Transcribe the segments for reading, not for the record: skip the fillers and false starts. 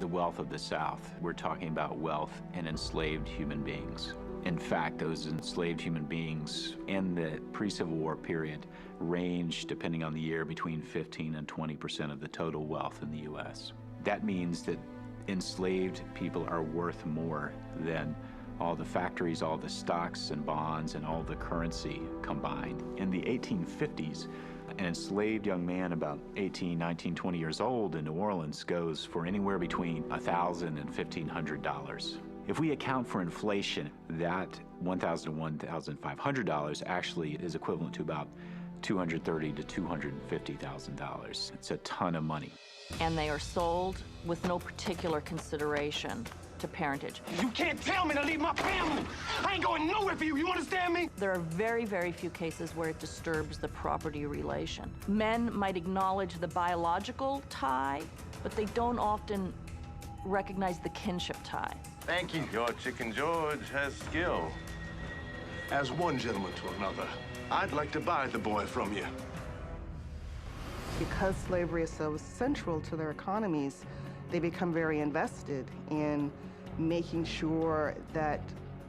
the wealth of the South. We're talking about wealth in enslaved human beings. In fact, those enslaved human beings in the pre-Civil War period range, depending on the year, between 15 and 20% of the total wealth in the U.S. That means that enslaved people are worth more than all the factories, all the stocks and bonds, and all the currency combined. In the 1850s, an enslaved young man about 18, 19, 20 years old in New Orleans goes for anywhere between $1,000 and $1,500. If we account for inflation, that $1,000 to $1,500 actually is equivalent to about $230,000 to $250,000. It's a ton of money. And they are sold with no particular consideration to parentage. You can't tell me to leave my family. I ain't going nowhere for you. You understand me? There are very, very few cases where it disturbs the property relation. Men might acknowledge the biological tie, but they don't often recognize the kinship tie. Thank you. Your Chicken George has skill. As one gentleman to another, I'd like to buy the boy from you. Because slavery is so central to their economies, they become very invested in making sure that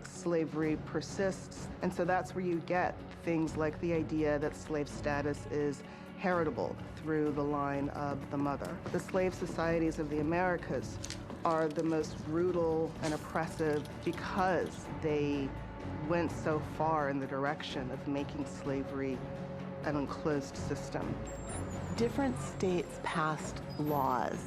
slavery persists. And so that's where you get things like the idea that slave status is heritable through the line of the mother. The slave societies of the Americas are the most brutal and oppressive because they went so far in the direction of making slavery an enclosed system. Different states passed laws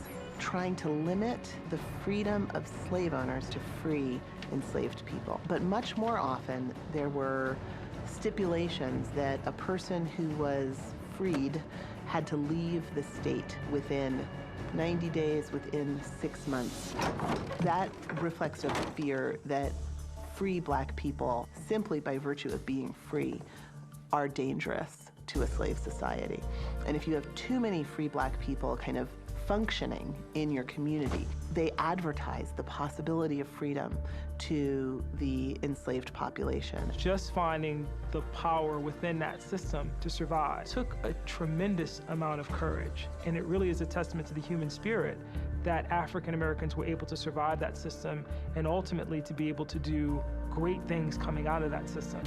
trying to limit the freedom of slave owners to free enslaved people. But much more often, there were stipulations that a person who was freed had to leave the state within 90 days, within 6 months. That reflects a fear that free black people, simply by virtue of being free, are dangerous to a slave society. And if you have too many free black people kind of functioning in your community, they advertise the possibility of freedom to the enslaved population. Just finding the power within that system to survive took a tremendous amount of courage. And it really is a testament to the human spirit that African Americans were able to survive that system and ultimately to be able to do great things coming out of that system.